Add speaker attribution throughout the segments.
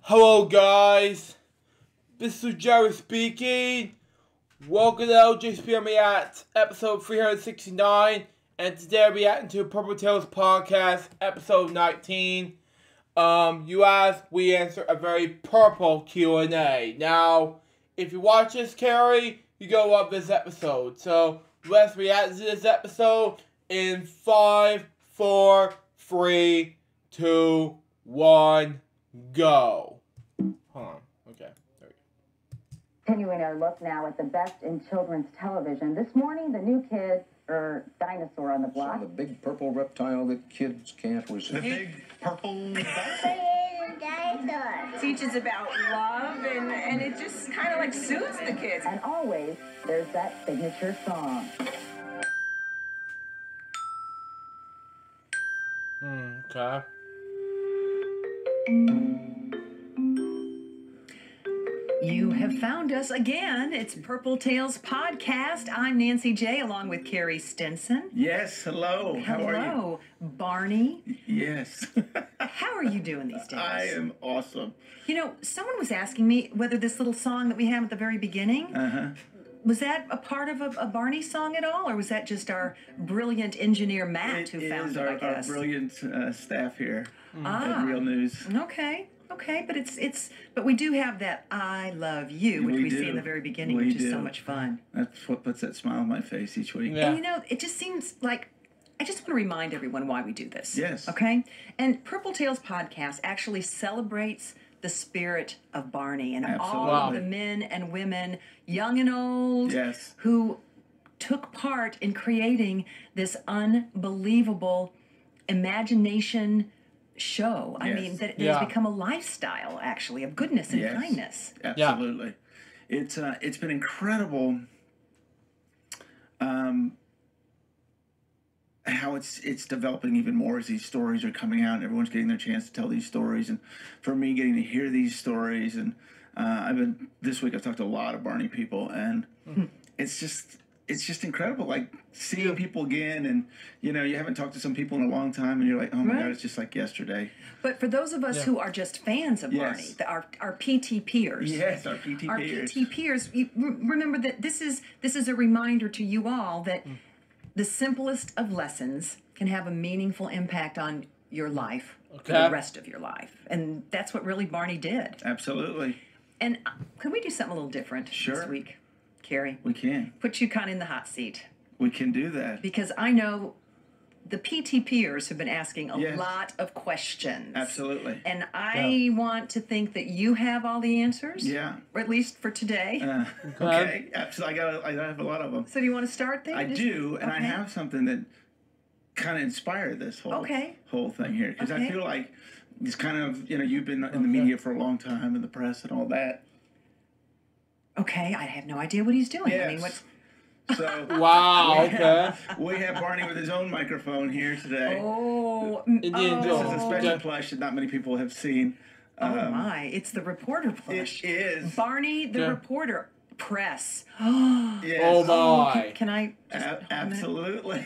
Speaker 1: Hello guys, this is Jerry speaking. Welcome to LJPCBM React, episode 369, and today I'm reacting to Purple Tales Podcast, episode 19. You asked, we answer a very purple Q&A. Now, if you watch this, Carrie, you go love this episode. So, let's react to this episode in 5, 4, 3, 2, 1, go. Hold on. Okay. There we go.
Speaker 2: Continuing our look now at the best in children's television. This morning, the new kid, or dinosaur on the block.
Speaker 3: So the big purple reptile that kids can't resist.
Speaker 4: The big purple dinosaur.
Speaker 5: Teaches about love, and it just kind of like soothes the kids.
Speaker 2: And always, there's that signature song.
Speaker 1: Okay.
Speaker 5: You have found us again. It's Purple Tales Podcast. I'm Nancy J. along with Carrie Stinson.
Speaker 4: Yes, hello. How are you?
Speaker 5: Hello, Barney.
Speaker 4: Yes.
Speaker 5: How are you doing these days?
Speaker 4: I am awesome.
Speaker 5: You know, someone was asking me whether this little song that we have at the very beginning, was that a part of a Barney song at all, or was that just our brilliant engineer Matt who found it, I
Speaker 4: our
Speaker 5: guess?
Speaker 4: brilliant staff here at Real News.
Speaker 5: Okay, but we do have that "I love you," which we see in the very beginning, which is so much fun.
Speaker 4: That's what puts that smile on my face each week.
Speaker 1: Yeah.
Speaker 5: And you know, it just seems like I just want to remind everyone why we do this.
Speaker 4: Yes.
Speaker 5: Okay? And Purple Tales Podcast actually celebrates the spirit of Barney and all of the men and women, young and old, who took part in creating this unbelievable imagination show. I mean, that has become a lifestyle, actually, of goodness and kindness.
Speaker 4: Absolutely. It's been incredible how it's developing even more as these stories are coming out and everyone's getting their chance to tell these stories, and for me getting to hear these stories. And this week I've talked to a lot of Barney people, and it's just incredible, like seeing people again. And you know, you haven't talked to some people in a long time and you're like, oh my God, it's just like yesterday.
Speaker 5: But for those of us who are just fans of Barney, our PT peers,
Speaker 4: our PT peers,
Speaker 5: our PT peers, remember that this is a reminder to you all that the simplest of lessons can have a meaningful impact on your life for the rest of your life. And that's what really Barney did.
Speaker 4: Absolutely.
Speaker 5: And can we do something a little different this week, Carrie?
Speaker 4: We can.
Speaker 5: Put you kind of in the hot seat.
Speaker 4: We can do that.
Speaker 5: Because I know the PT peers have been asking a lot of questions.
Speaker 4: Absolutely.
Speaker 5: And I want to think that you have all the answers.
Speaker 4: Yeah.
Speaker 5: Or at least for today.
Speaker 4: Okay. Absolutely. I have a lot of them.
Speaker 5: So do you want to start there?
Speaker 4: I do, and I have something that kind of inspired this whole thing here, because I feel like it's kind of, you know, you've been in the media for a long time, in the press and all that.
Speaker 5: Okay, I have no idea what he's doing.
Speaker 4: Yes.
Speaker 5: I mean, what's...
Speaker 4: So we have Barney with his own microphone here today. This is a special plush that not many people have seen.
Speaker 5: Oh my! It's the reporter plush.
Speaker 4: It is
Speaker 5: Barney the reporter press.
Speaker 4: Yes.
Speaker 1: Oh my!
Speaker 5: Can I?
Speaker 4: Absolutely.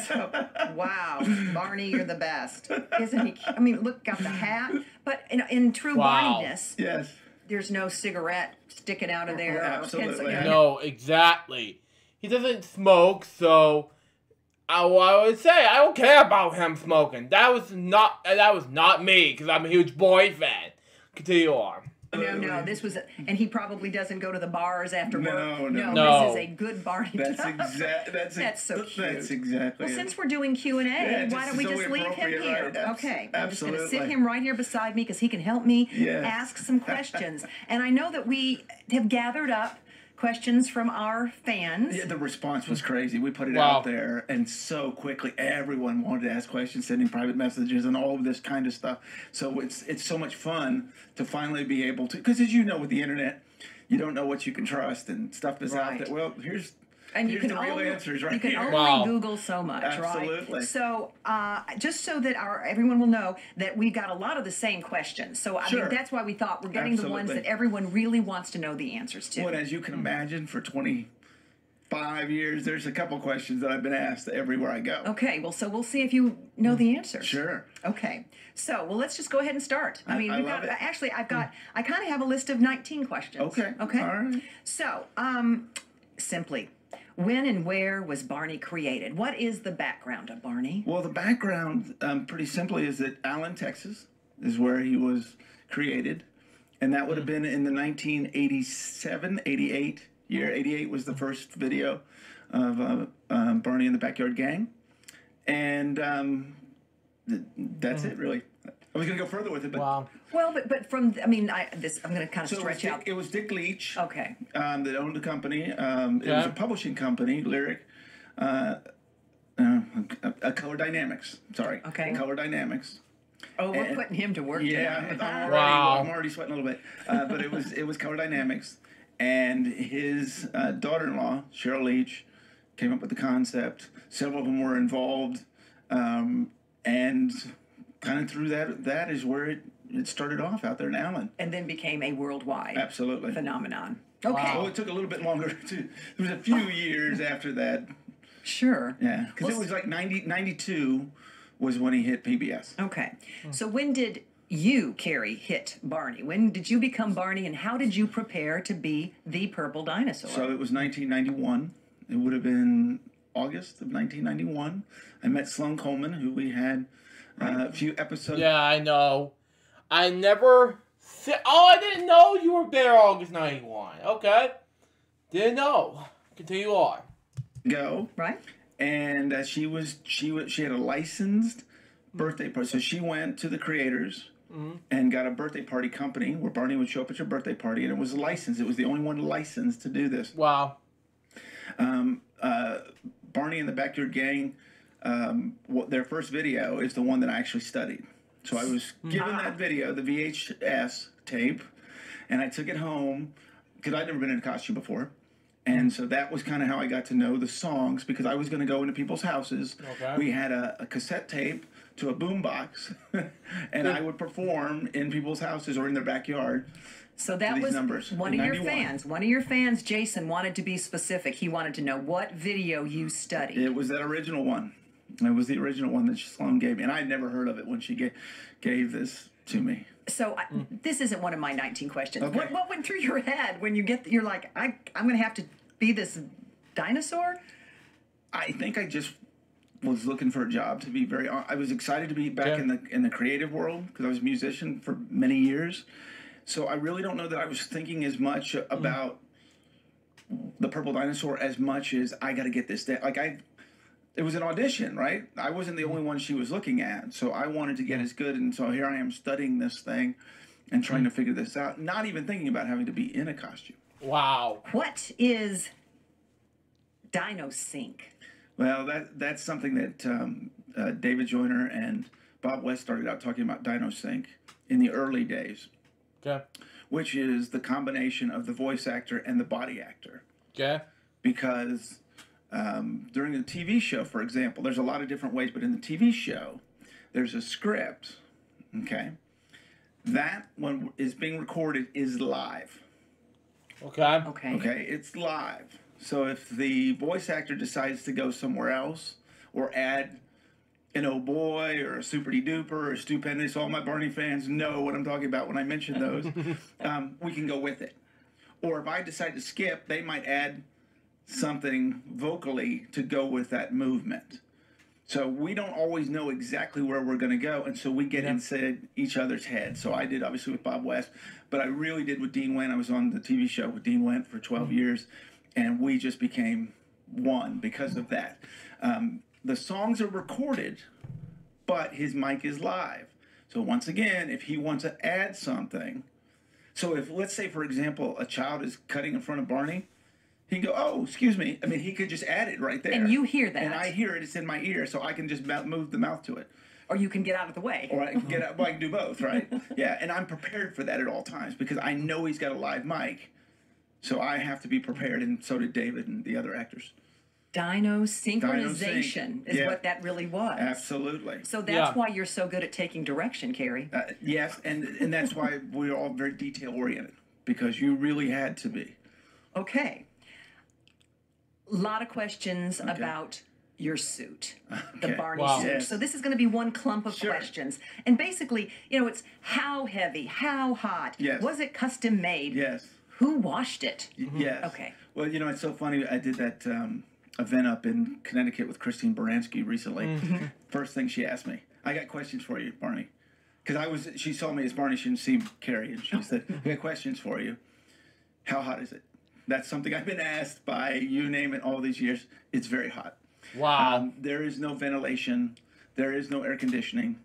Speaker 5: So, wow, Barney, you're the best, isn't he? I mean, look, got the hat, but in true Barney-ness, there's no cigarette sticking out of there.
Speaker 4: Absolutely.
Speaker 1: No, exactly. He doesn't smoke, so I would say I don't care about him smoking. That was not me, because I'm a huge boy fan. Continue on.
Speaker 5: No, this was, and he probably doesn't go to the bars after work.
Speaker 4: No.
Speaker 5: This is a good Barney.
Speaker 4: That's
Speaker 5: so cute.
Speaker 4: That's exactly.
Speaker 5: Well, since we're doing Q&A, why don't we just leave him here? Okay, I'm just going to sit him right here beside me because he can help me ask some questions. And I know that we have gathered up questions from our fans.
Speaker 4: Yeah, the response was crazy. We put it out there, and so quickly everyone wanted to ask questions, sending private messages and all of this kind of stuff. So it's so much fun to finally be able to, because as you know, with the internet, you don't know what you can trust, and stuff is out there. Well, here's
Speaker 5: you can
Speaker 4: the real answers right here.
Speaker 5: You can only Google so much,
Speaker 4: Absolutely.
Speaker 5: right? So just so that everyone will know that we've got a lot of the same questions. So I mean, that's why we thought we're getting the ones that everyone really wants to know the answers to.
Speaker 4: Well, as you can imagine, for 20 5 years, there's a couple questions that I've been asked everywhere I go.
Speaker 5: Okay, well, so we'll see if you know the answers.
Speaker 4: Sure.
Speaker 5: Okay, so well, let's just go ahead and start. I mean,
Speaker 4: I
Speaker 5: we've
Speaker 4: love
Speaker 5: got
Speaker 4: it.
Speaker 5: actually, I kind of have a list of 19 questions.
Speaker 4: Okay.
Speaker 5: Okay.
Speaker 4: All right.
Speaker 5: So, simply, when and where was Barney created? What is the background of Barney?
Speaker 4: Well, the background, pretty simply, is that Allen, Texas, is where he was created, and that would have been in the 1987, 88 year. 88 was the first video of Barney and the Backyard Gang, and that's it, really. I was going to go further with it, but
Speaker 1: Wow.
Speaker 5: Well, but from I'm going to kind of
Speaker 4: so
Speaker 5: stretch out.
Speaker 4: it was Dick Leach,
Speaker 5: Okay.
Speaker 4: that owned the company. It was a publishing company, Lyric. Color Dynamics. Sorry.
Speaker 5: Okay.
Speaker 4: Color Dynamics.
Speaker 5: Oh, we're putting him to work.
Speaker 4: Yeah,
Speaker 5: tonight.
Speaker 4: I'm already sweating a little bit. But it was Color Dynamics, and his daughter-in-law Cheryl Leach came up with the concept. Several of them were involved, and kind of through that is where it started off out there in Allen.
Speaker 5: And then became a worldwide
Speaker 4: Absolutely
Speaker 5: phenomenon. Okay.
Speaker 4: Oh, it took a little bit longer too. There was a few years after that.
Speaker 5: Sure.
Speaker 4: Yeah, because it was like 92 was when he hit PBS.
Speaker 5: Okay. So when did you, Carrie, hit Barney? When did you become Barney, and how did you prepare to be the purple dinosaur?
Speaker 4: So it was 1991. It would have been August of 1991. I met Sloan Coleman, who we had a few episodes.
Speaker 1: Yeah, I know. I never said. Oh, I didn't know you were there August 91. Okay. Didn't know. Continue on.
Speaker 4: Go.
Speaker 5: Right.
Speaker 4: And she had a licensed birthday party. So she went to the creators and got a birthday party company where Barney would show up at your birthday party, and it was licensed. It was the only one licensed to do this.
Speaker 1: Wow.
Speaker 4: Barney and the Backyard Gang, their first video is the one that I actually studied. So I was given that video, the VHS tape, and I took it home because I'd never been in a costume before. And so that was kind of how I got to know the songs, because I was going to go into people's houses.
Speaker 1: Okay.
Speaker 4: We had a cassette tape to a boombox, and I would perform in people's houses or in their backyard.
Speaker 5: So that was one of your fans. One of your fans, Jason, wanted to be specific. He wanted to know what video you studied.
Speaker 4: It was that original one. It was the original one that Sloan gave me, and I had never heard of it when she gave this to me.
Speaker 5: So this isn't one of my 19 questions.
Speaker 4: Okay.
Speaker 5: What went through your head when you're like, I'm going to have to be this dinosaur?
Speaker 4: I think I just was looking for a job, to be very honest. I was excited to be back in the creative world because I was a musician for many years. So I really don't know that I was thinking as much about the purple dinosaur as much as I got to get this day. It was an audition, right? I wasn't the only one she was looking at, so I wanted to get as good, and so here I am studying this thing and trying to figure this out, not even thinking about having to be in a costume.
Speaker 1: Wow.
Speaker 5: What is Dino Sync?
Speaker 4: Well, that's something that David Joyner and Bob West started out talking about Dino Sync in the early days.
Speaker 1: Okay.
Speaker 4: Which is the combination of the voice actor and the body actor.
Speaker 1: Okay.
Speaker 4: Because during the TV show, for example, there's a lot of different ways, but in the TV show, there's a script, okay? That one is being recorded is live.
Speaker 1: Okay.
Speaker 5: Okay.
Speaker 4: Okay, it's live. So if the voice actor decides to go somewhere else or add an oh boy or a super-de-duper or a stupendous, all my Barney fans know what I'm talking about when I mention those, we can go with it. Or if I decide to skip, they might add something vocally to go with that movement. So we don't always know exactly where we're going to go, and so we get inside each other's heads. So I did, obviously, with Bob West, but I really did with Dean Went. I was on the TV show with Dean Went for 12 years, and we just became one because of that. The songs are recorded, but his mic is live. So once again, if he wants to add something, so if, let's say, for example, a child is cutting in front of Barney, he can go, oh, excuse me. I mean, he could just add it right there.
Speaker 5: And you hear that.
Speaker 4: And I hear it. It's in my ear, so I can just move the mouth to it.
Speaker 5: Or you can get out of the way.
Speaker 4: Or I can get out. Well, I can do both, right? Yeah, and I'm prepared for that at all times because I know he's got a live mic. So I have to be prepared, and so did David and the other actors.
Speaker 5: Dino synchronization is what that really was.
Speaker 4: Absolutely.
Speaker 5: So that's why you're so good at taking direction, Carrie.
Speaker 4: Yes, and that's why we're all very detail-oriented, because you really had to be.
Speaker 5: Okay. A lot of questions about your suit, the Barney suit.
Speaker 4: Yes.
Speaker 5: So this is going to be one clump of questions. And basically, it's how heavy, how hot, was it custom made?
Speaker 4: Yes.
Speaker 5: Who washed it?
Speaker 4: Yes.
Speaker 5: Okay.
Speaker 4: Well, it's so funny. I did that event up in Connecticut with Christine Baranski recently. First thing she asked me, I got questions for you, Barney. Because she saw me as Barney, she didn't see Carrie, and she said, I got questions for you. How hot is it? That's something I've been asked by, you name it, all these years. It's very hot.
Speaker 1: Wow.
Speaker 4: There is no ventilation. There is no air conditioning.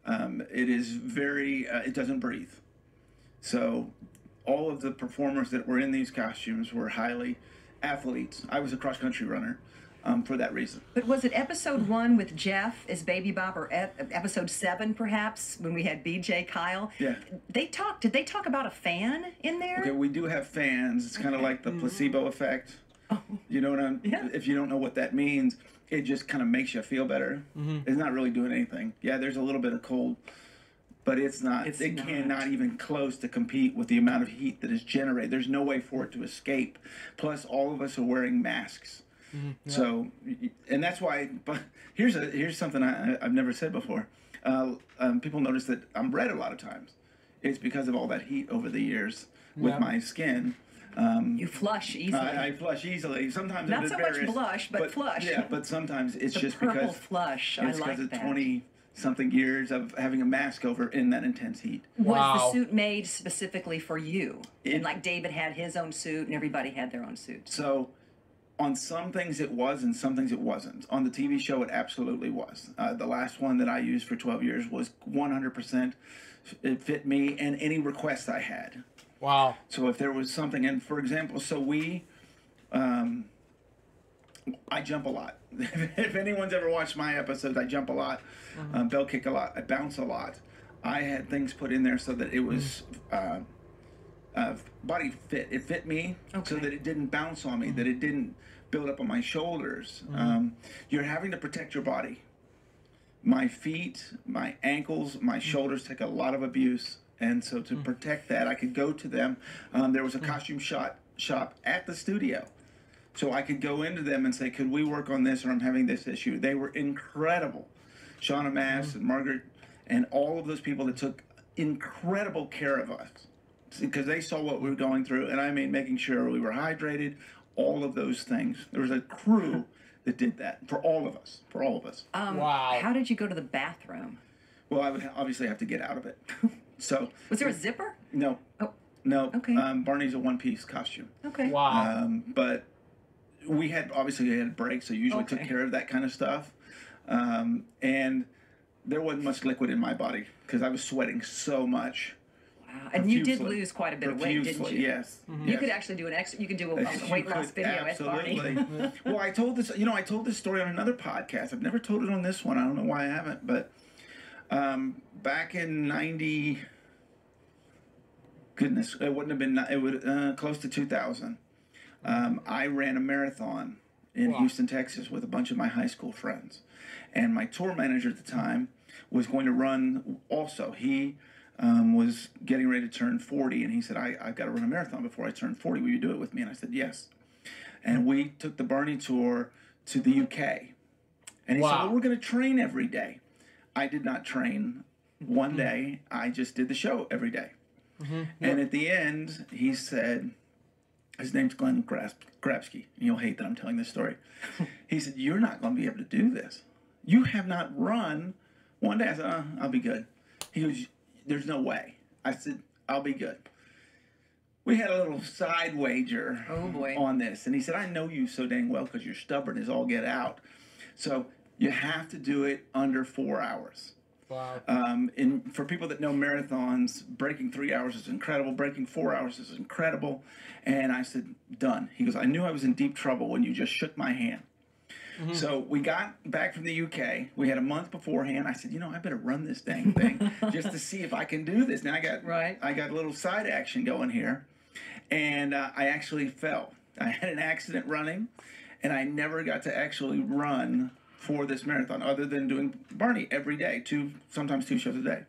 Speaker 4: It is very, it doesn't breathe. So all of the performers that were in these costumes were highly athletes. I was a cross-country runner for that reason.
Speaker 5: But was it episode 1 with Jeff as Baby Bob, or episode 7 perhaps, when we had BJ Kyle?
Speaker 4: Yeah.
Speaker 5: Did they talk about a fan in there?
Speaker 4: Okay, we do have fans. It's kind of like the placebo effect. You know what if you don't know what that means, it just kind of makes you feel better. It's not really doing anything. Yeah, there's a little bit of cold, but it cannot even close to compete with the amount of heat that is generated. There's no way for it to escape. Plus, all of us are wearing masks. So, and that's why, but here's something I've never said before. People notice that I'm red a lot of times. It's because of all that heat over the years with my skin.
Speaker 5: You flush easily.
Speaker 4: I flush easily. Sometimes
Speaker 5: not so much blush, but flush.
Speaker 4: Yeah, but sometimes it's just
Speaker 5: purple
Speaker 4: because
Speaker 5: flush.
Speaker 4: It's because of 20-something years of having a mask over in that intense heat.
Speaker 5: Was the suit made specifically for you? And like David had his own suit, and everybody had their own suit.
Speaker 4: So, on some things it was, and some things it wasn't. On the TV show, it absolutely was. The last one that I used for 12 years was 100%. It fit me and any request I had.
Speaker 1: Wow.
Speaker 4: So if there was something, and for example, I jump a lot. If anyone's ever watched my episodes, I jump a lot, bell kick a lot, I bounce a lot. I had things put in there so that it was body fit. It fit me so that it didn't bounce on me, that it didn't build up on my shoulders. You're having to protect your body. My feet, my ankles, my shoulders take a lot of abuse. And so to protect that, I could go to them. There was a costume shop at the studio. So I could go into them and say, could we work on this, or I'm having this issue. They were incredible. Shauna Mass and Margaret and all of those people that took incredible care of us, because they saw what we were going through. And I mean, making sure we were hydrated, all of those things. There was a crew that did that for all of us.
Speaker 1: Wow.
Speaker 5: How did you go to the bathroom?
Speaker 4: Well, I would obviously have to get out of it. So
Speaker 5: was there a zipper?
Speaker 4: No.
Speaker 5: Oh.
Speaker 4: No.
Speaker 5: Okay.
Speaker 4: Barney's a one-piece costume.
Speaker 5: Okay.
Speaker 1: Wow.
Speaker 4: But we had breaks, so usually took care of that kind of stuff. And there wasn't much liquid in my body because I was sweating so much.
Speaker 5: Wow. And you did lose quite a bit of weight, didn't you?
Speaker 4: Yes.
Speaker 5: You could actually do you could do a weight loss video at Barney.
Speaker 4: Well, I told this story on another podcast. I've never told it on this one. I don't know why I haven't, but back in 90, goodness, it wouldn't have been, it would close to 2000. I ran a marathon in Houston, Texas, with a bunch of my high school friends, and my tour manager at the time was going to run also. He was getting ready to turn 40, and he said, I've got to run a marathon before I turn 40. Will you do it with me? And I said, yes. And we took the Barney tour to the UK. And he said, well, we're going to train every day. I did not train one day. I just did the show every day. And at the end, he said, his name's Glenn Grabsky, and you'll hate that I'm telling this story. He said, you're not going to be able to do this. You have not run one day. I said, I'll be good. He goes, there's no way. I said, I'll be good. We had a little side wager on this. And he said, I know you so dang well because you're stubborn as all get out. So you have to do it under 4 hours.
Speaker 1: Wow.
Speaker 4: And for people that know marathons, breaking 3 hours is incredible. Breaking 4 hours is incredible. And I said, done. He goes, I knew I was in deep trouble when you just shook my hand. So we got back from the UK. We had a month beforehand. I said, I better run this dang thing just to see if I can do this. Now I got a little side action going here. And I actually fell. I had an accident running, and I never got to actually run for this marathon other than doing Barney every day, sometimes two shows a day.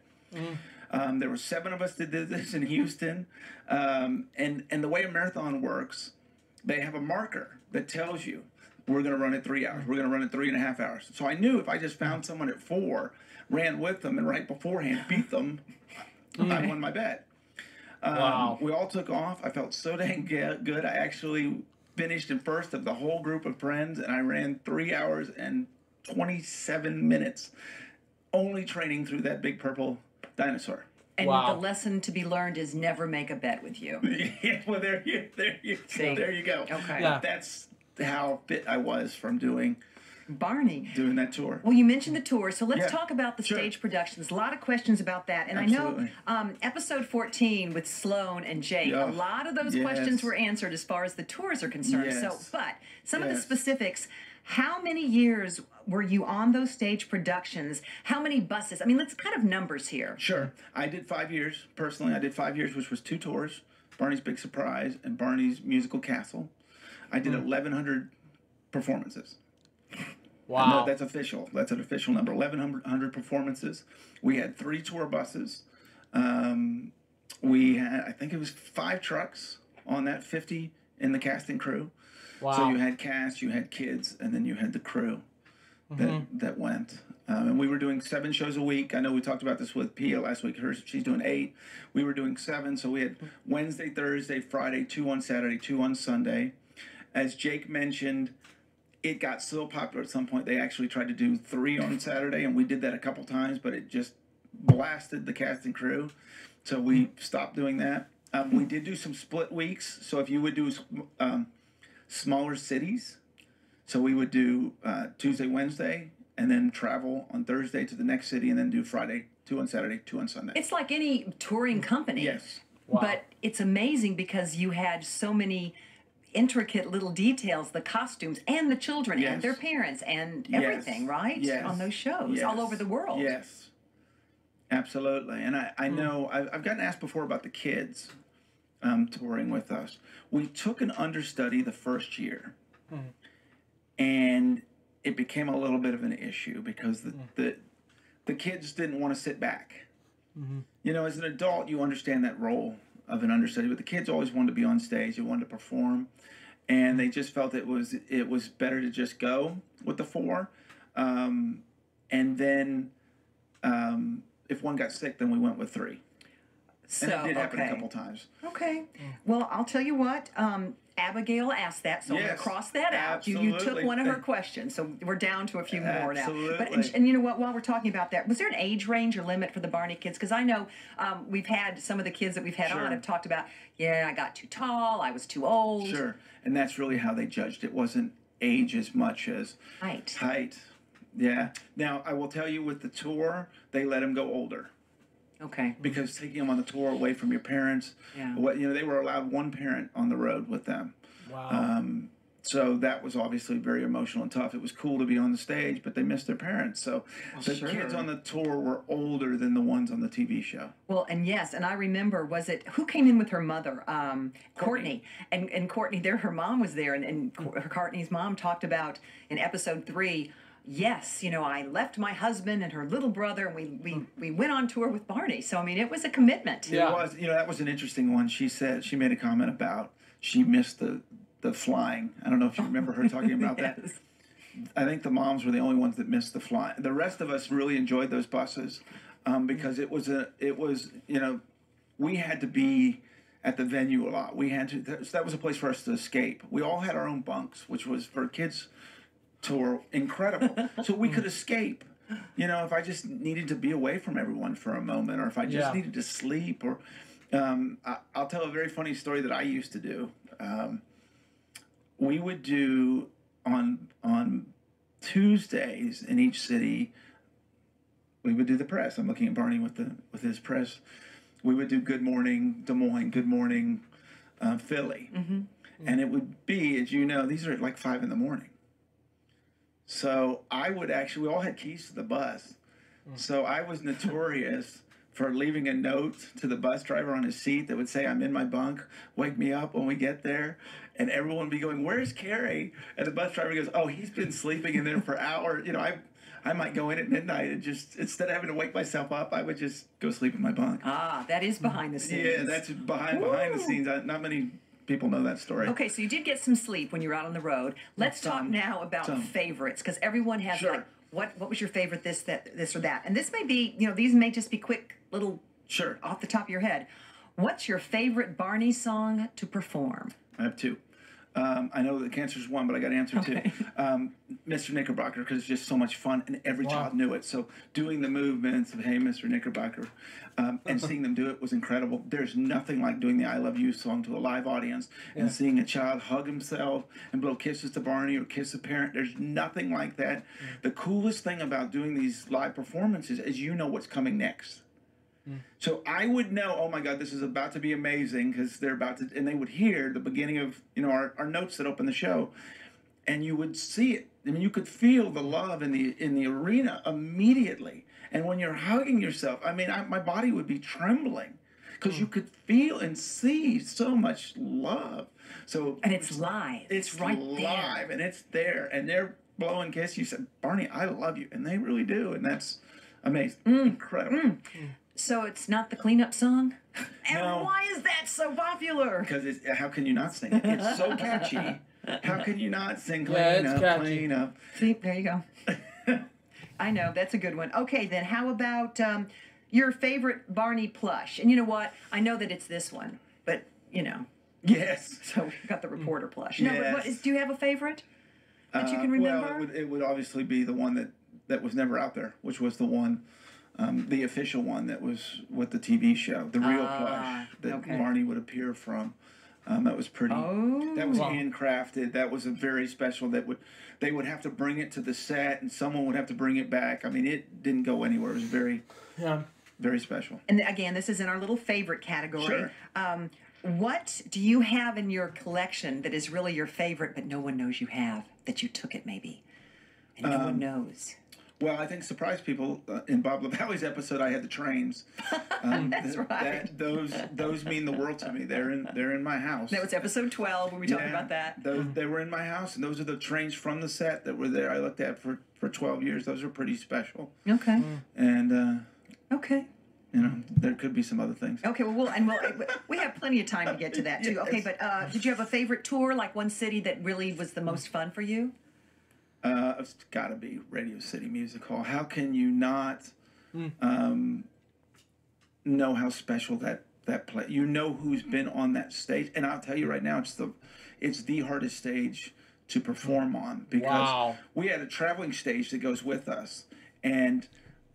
Speaker 4: There were 7 of us that did this in Houston. And the way a marathon works, they have a marker that tells you we're going to run it 3 hours. We're going to run it 3.5 hours. So I knew if I just found someone at 4, ran with them, and right beforehand beat them, I won my bet.
Speaker 1: Wow.
Speaker 4: We all took off. I felt so dang good. I actually finished in first of the whole group of friends, and I ran 3 hours and 27 minutes, only training through that big purple dinosaur.
Speaker 5: And the lesson to be learned is never make a bet with you.
Speaker 4: Yeah, well, there you go.
Speaker 5: Okay.
Speaker 1: Yeah.
Speaker 4: That's how fit I was from doing
Speaker 5: Barney.
Speaker 4: Doing that tour.
Speaker 5: Well, you mentioned the tour, so let's talk about the stage productions. A lot of questions about that. And
Speaker 4: Absolutely.
Speaker 5: I know episode 14 with Sloan and Jake, a lot of those questions were answered as far as the tours are concerned. So, but some of the specifics, how many years were you on those stage productions? How many buses? I mean, let's kind of numbers here.
Speaker 4: Sure. I did 5 years. Personally, I did 5 years, which was 2 tours, Barney's Big Surprise and Barney's Musical Castle. I did 1,100 performances.
Speaker 1: Wow.
Speaker 4: That's official. That's an official number. 1,100 performances. We had 3 tour buses. We had, I think it was 5 trucks on that, 50 in the cast and crew.
Speaker 1: Wow.
Speaker 4: So you had cast, you had kids, and then you had the crew that went. And we were doing 7 shows a week. I know we talked about this with Pia last week. She's doing 8. We were doing 7. So we had Wednesday, Thursday, Friday, 2 on Saturday, 2 on Sunday. As Jake mentioned, it got so popular at some point they actually tried to do 3 on Saturday, and we did that a couple times, but it just blasted the cast and crew. So we stopped doing that. We did do some split weeks. So if you would do smaller cities, so we would do Tuesday, Wednesday, and then travel on Thursday to the next city, and then do Friday, 2 on Saturday, 2 on Sunday.
Speaker 5: It's like any touring company.
Speaker 4: Yes.
Speaker 1: Wow.
Speaker 5: But it's amazing because you had so many intricate little details, the costumes and the children and their parents and everything, right?
Speaker 4: Yes.
Speaker 5: On those shows all over the world.
Speaker 4: Yes. Absolutely. And I know I've gotten asked before about the kids touring with us. We took an understudy the first year, and it became a little bit of an issue because the kids didn't want to sit back. You know, as an adult, you understand that role of an understudy, but the kids always wanted to be on stage. They wanted to perform, and they just felt it was better to just go with the 4, and then if one got sick, then we went with 3.
Speaker 5: So,
Speaker 4: and it did happen a couple times.
Speaker 5: Okay. Well, I'll tell you what. Abigail asked that, so I'm going to cross that out. You took one of her questions, so we're down to a few more now. But and you know what? While we're talking about that, was there an age range or limit for the Barney kids? Because I know we've had some of the kids that we've had on have talked about, I got too tall, I was too old.
Speaker 4: Sure, and that's really how they judged. It wasn't age as much as
Speaker 5: height.
Speaker 4: Yeah. Now I will tell you, with the tour, they let them go older.
Speaker 5: Okay.
Speaker 4: Because taking them on the tour away from your parents, they were allowed 1 parent on the road with them.
Speaker 1: Wow.
Speaker 4: So that was obviously very emotional and tough. It was cool to be on the stage, but they missed their parents. So the kids on the tour were older than the ones on the TV show.
Speaker 5: Well, and I remember, who came in with her mother? Courtney. And Courtney, her mom was there, and Courtney's mom talked about in episode 3, yes, I left my husband and her little brother, and we went on tour with Barney. So, I mean, it was a commitment.
Speaker 4: It was, that was an interesting one. She said, she made a comment about she missed the flying. I don't know if you remember her talking about that. I think the moms were the only ones that missed the flying. The rest of us really enjoyed those buses because it was we had to be at the venue a lot. We had to, that was a place for us to escape. We all had our own bunks, which was, for kids tour, incredible. So we could escape. If I just needed to be away from everyone for a moment, or if I just needed to sleep, or I'll tell a very funny story that I used to do. We would do on Tuesdays in each city, we would do the press. I'm looking at Barney with his press. We would do Good Morning Des Moines, Good Morning Philly, and it would be, as you know, these are at like 5 a.m. So I would we all had keys to the bus. So I was notorious for leaving a note to the bus driver on his seat that would say, "I'm in my bunk, wake me up when we get there." And everyone would be going, "Where's Carrie?" And the bus driver goes, "Oh, he's been sleeping in there for hours." I might go in at midnight and just, instead of having to wake myself up, I would just go sleep in my bunk.
Speaker 5: Ah, that is behind the scenes.
Speaker 4: Yeah, that's behind the scenes. Not many people know that story.
Speaker 5: Okay, so you did get some sleep when you were out on the road. Let's talk now about favorites, because everyone has like, what was your favorite this or that? And this may be, these may just be quick little off the top of your head. What's your favorite Barney song to perform?
Speaker 4: I have two. I know the cancer's one, but I got to answer two. Mr. Knickerbocker, because it's just so much fun, and every child knew it. So doing the movements of "Hey, Mr. Knickerbocker," and seeing them do it was incredible. There's nothing like doing the "I Love You" song to a live audience and seeing a child hug himself and blow kisses to Barney or kiss a parent. There's nothing like that. The coolest thing about doing these live performances is you know what's coming next. So I would know, oh my God, this is about to be amazing, because they're about to, and they would hear the beginning of, our notes that open the show, and you would see it. I mean, you could feel the love in the arena immediately. And when you're hugging yourself, I mean, my body would be trembling, because you could feel and see so much love. So
Speaker 5: and it's live. It's right
Speaker 4: live, and it's there, and they're blowing kisses. You said, Barney, I love you, and they really do, and that's amazing, incredible.
Speaker 5: So it's not the cleanup song? And
Speaker 4: No.
Speaker 5: why is that so popular?
Speaker 4: Because how can you not sing it? It's so catchy. How can you not sing clean
Speaker 1: it's
Speaker 4: up, clean up?
Speaker 5: See, there you go. I know, that's a good one. Okay, then how about your favorite Barney plush? And you know what? I know that it's this one, but,
Speaker 4: Yes.
Speaker 5: So we've got the reporter plush. No,
Speaker 4: Yes.
Speaker 5: but do you have a favorite that you can remember?
Speaker 4: Well, it would obviously be the one that was never out there, which was the one, the official one that was with the TV show, the real plush that Barney would appear from. That was pretty. That was handcrafted. That was a very special. They would have to bring it to the set, and someone would have to bring it back. I mean, it didn't go anywhere. It was very, very special.
Speaker 5: And again, this is in our little favorite category.
Speaker 4: Sure.
Speaker 5: What do you have in your collection that is really your favorite, but no one knows you have, that you took it maybe, and no one knows?
Speaker 4: Well, I think surprised people in Bob LaValle's episode. I had the trains.
Speaker 5: That's right.
Speaker 4: Those mean the world to me. They're in my house.
Speaker 5: That was episode 12 when we talked about that.
Speaker 4: They were in my house, and those are the trains from the set that were there. I looked at for 12 years. Those are pretty special.
Speaker 5: Okay.
Speaker 4: And
Speaker 5: okay.
Speaker 4: There could be some other things.
Speaker 5: Okay, we have plenty of time to get to that too. Okay, but did you have a favorite tour, like one city that really was the most fun for you?
Speaker 4: It's got to be Radio City Music Hall. How can you not know how special that play? You know who's been on that stage, and I'll tell you right now, it's the hardest stage to perform on, because we had a traveling stage that goes with us, and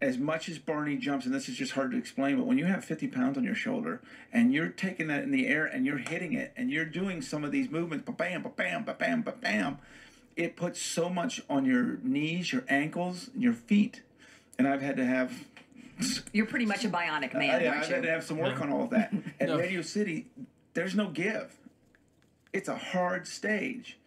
Speaker 4: as much as Barney jumps, and this is just hard to explain, but when you have 50 pounds on your shoulder and you're taking that in the air and you're hitting it and you're doing some of these movements, ba-bam, ba-bam, ba-bam, ba-bam, it puts so much on your knees, your ankles, and your feet. And I've had to have...
Speaker 5: You're pretty much a bionic man, aren't you?
Speaker 4: I've had to have some work on all of that. At Radio City, there's no give. It's a hard stage.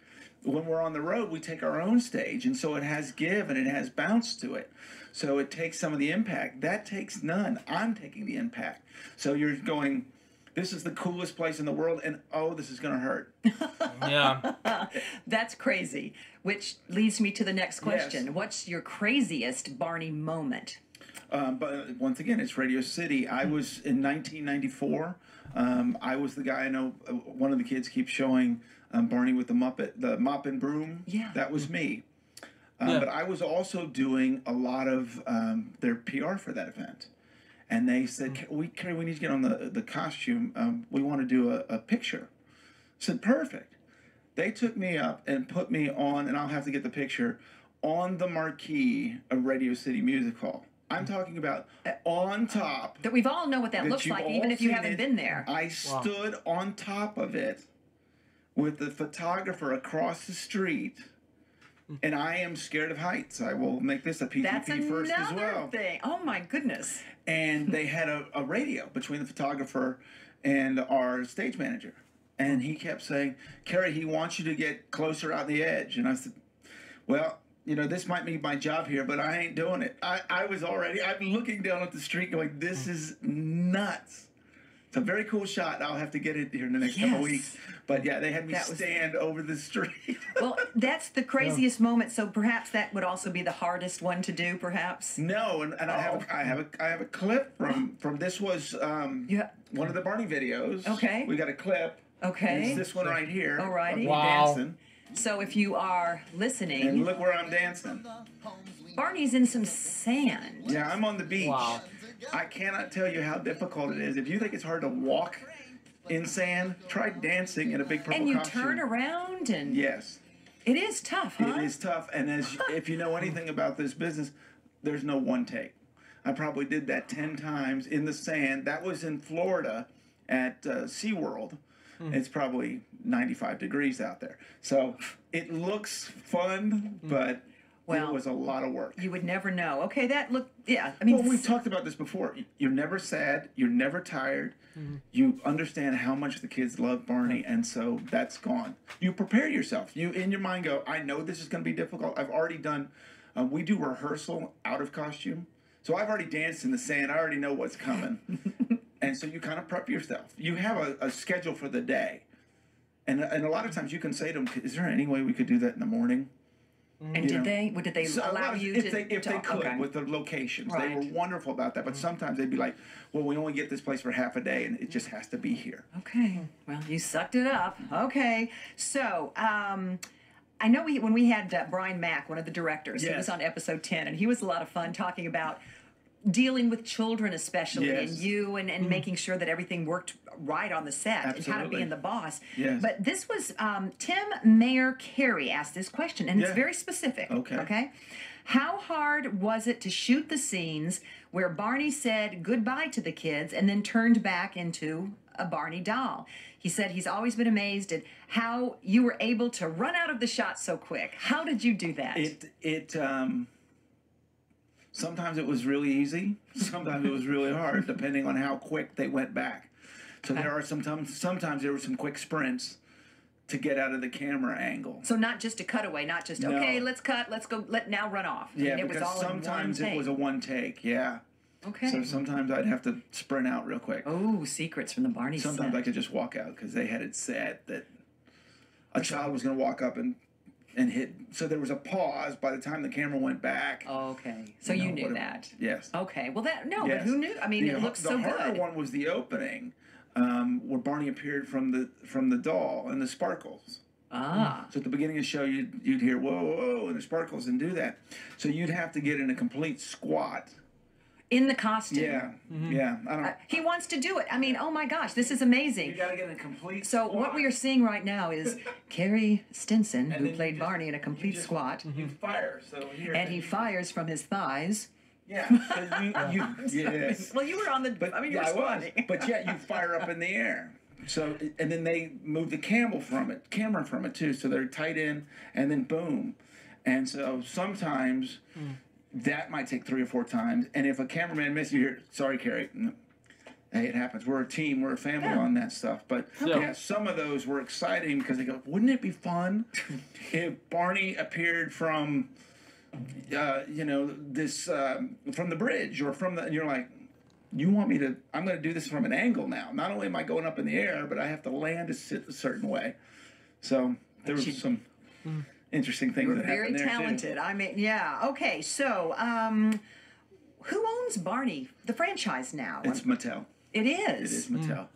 Speaker 4: When we're on the road, we take our own stage, and so it has give and it has bounce to it. So it takes some of the impact. That takes none. I'm taking the impact. So you're going, this is the coolest place in the world, and oh, this is going to hurt.
Speaker 1: Yeah.
Speaker 5: That's crazy. Which leads me to the next question.
Speaker 4: Yes.
Speaker 5: What's your craziest Barney moment?
Speaker 4: But once again, it's Radio City. I was in 1994. I was the guy, I know one of the kids keeps showing Barney with the mop and broom.
Speaker 5: Yeah.
Speaker 4: That was me. But I was also doing a lot of their PR for that event. And they said, Carrie, we need to get on the costume. We want to do a picture. I said, perfect. They took me up and put me on, and I'll have to get the picture, on the marquee of Radio City Music Hall. I'm talking about on top.
Speaker 5: That we've all know what that looks like, even if you haven't been there.
Speaker 4: I stood on top of it with the photographer across the street. And I am scared of heights. I will make this a PTP first as well.
Speaker 5: That's another thing. Oh, my goodness.
Speaker 4: And they had a radio between the photographer and our stage manager. And he kept saying, Carrie, he wants you to get closer out the edge. And I said, well, this might be my job here, but I ain't doing it. I'm looking down at the street going, this is nuts. It's a very cool shot. I'll have to get it here in the next couple of weeks. But yeah, they had me stand over the street.
Speaker 5: Well, that's the craziest moment. So perhaps that would also be the hardest one to do, perhaps.
Speaker 4: No, and I have a clip from this was one of the Barney videos.
Speaker 5: Okay.
Speaker 4: We got a clip.
Speaker 5: Okay.
Speaker 4: It's this one right here.
Speaker 5: All righty.
Speaker 1: Wow.
Speaker 4: Dancing.
Speaker 5: So if you are listening,
Speaker 4: And look where I'm dancing.
Speaker 5: Barney's in some sand.
Speaker 4: Yeah, I'm on the beach.
Speaker 1: Wow.
Speaker 4: I cannot tell you how difficult it is. If you think it's hard to walk in sand, try dancing in a big purple
Speaker 5: And you
Speaker 4: costume.
Speaker 5: turn around and
Speaker 4: Yes.
Speaker 5: it is tough, huh?
Speaker 4: It is tough, and if you know anything about this business, there's no one take. I probably did that 10 times in the sand. That was in Florida at SeaWorld. It's probably 95 degrees out there. So it looks fun, but
Speaker 5: Well,
Speaker 4: it was a lot of work.
Speaker 5: You would never know. Okay, that look, yeah. I mean,
Speaker 4: Well, we've talked about this before. You're never sad. You're never tired. You understand how much the kids love Barney, and so that's gone. You prepare yourself. You, in your mind, go, I know this is going to be difficult. I've already done, we do rehearsal out of costume. So I've already danced in the sand. I already know what's coming. And so you kind of prep yourself. You have a schedule for the day. And a lot of times you can say to them, is there any way we could do that in the morning?
Speaker 5: and did they
Speaker 4: So
Speaker 5: allow you
Speaker 4: if
Speaker 5: to?
Speaker 4: they could,
Speaker 5: okay.
Speaker 4: with the locations,
Speaker 5: Right.
Speaker 4: they were wonderful about that. But sometimes they'd be like, "Well, we only get this place for half a day, and it just has to be here."
Speaker 5: Okay. Well, you sucked it up. Okay. So, I know when we had Brian Mack, one of the directors, he
Speaker 4: Yes.
Speaker 5: was on episode 10, and he was a lot of fun talking about dealing with children, especially,
Speaker 4: Yes.
Speaker 5: and you, and making sure that everything worked right on the set, and kind of
Speaker 4: Absolutely.
Speaker 5: being the boss.
Speaker 4: Yes.
Speaker 5: But this was Tim Mayer Carey asked this question, and it's
Speaker 4: Yeah.
Speaker 5: very specific.
Speaker 4: Okay.
Speaker 5: Okay. How hard was it to shoot the scenes where Barney said goodbye to the kids and then turned back into a Barney doll? He said he's always been amazed at how you were able to run out of the shot so quick. How did you do that?
Speaker 4: Sometimes it was really easy. Sometimes it was really hard, depending on how quick they went back. So there are sometimes there were some quick sprints to get out of the camera angle.
Speaker 5: So not just a cutaway, not just,
Speaker 4: No.
Speaker 5: okay, let's cut, let's go, now run off. I
Speaker 4: Yeah,
Speaker 5: mean, it was
Speaker 4: because
Speaker 5: all in one
Speaker 4: sometimes it
Speaker 5: take.
Speaker 4: was a one take. Yeah.
Speaker 5: Okay.
Speaker 4: So sometimes I'd have to sprint out real quick.
Speaker 5: Oh, secrets from the Barney
Speaker 4: Sometimes
Speaker 5: set.
Speaker 4: I could just walk out because they had it set that a child was going to walk up and hit. So there was a pause by the time the camera went back.
Speaker 5: Okay. So
Speaker 4: You
Speaker 5: you
Speaker 4: know,
Speaker 5: knew
Speaker 4: whatever.
Speaker 5: that.
Speaker 4: Yes.
Speaker 5: Okay. Well, but
Speaker 4: Yes.
Speaker 5: who knew? I mean, it looks so
Speaker 4: The harder
Speaker 5: good.
Speaker 4: one was the opening, where Barney appeared from the doll and the sparkles.
Speaker 5: Ah.
Speaker 4: So at the beginning of the show, you'd hear whoa, whoa, and the sparkles, and do that. So you'd have to get in a complete squat.
Speaker 5: In the costume.
Speaker 4: Yeah, yeah. I don't.
Speaker 5: He wants to do it. I mean, oh my gosh, this is amazing.
Speaker 4: You got to get in a complete.
Speaker 5: So
Speaker 4: squat.
Speaker 5: what we are seeing right now is Carrie Stinson, who
Speaker 4: then you
Speaker 5: played
Speaker 4: just-
Speaker 5: Barney in a complete
Speaker 4: you just-
Speaker 5: squat,
Speaker 4: You fire. So here.
Speaker 5: and he fires from his thighs.
Speaker 4: Yeah. So you yes.
Speaker 5: Well, you were on the.
Speaker 4: But
Speaker 5: I mean,
Speaker 4: yeah,
Speaker 5: you
Speaker 4: I
Speaker 5: were
Speaker 4: was.
Speaker 5: squatting.
Speaker 4: But yet you fire up in the air. So and then they move the camera from it too. So they're tight in, and then boom, and so sometimes that might take 3 or 4 times. And if a cameraman misses, you hear, "Sorry, Carrie." Hey, it happens. We're a team. We're a family on that stuff. But yeah, some of those were exciting because they go, "Wouldn't it be fun if Barney appeared from, this from the bridge or from the?" And you're like, "You want me to? I'm going to do this from an angle now. Not only am I going up in the air, but I have to land to sit a certain way." So there was some interesting things
Speaker 5: You're
Speaker 4: that
Speaker 5: very
Speaker 4: happened there
Speaker 5: talented.
Speaker 4: too.
Speaker 5: I mean, yeah. Okay, so who owns Barney, the franchise now?
Speaker 4: It's Mattel.
Speaker 5: It is.
Speaker 4: It is Mattel.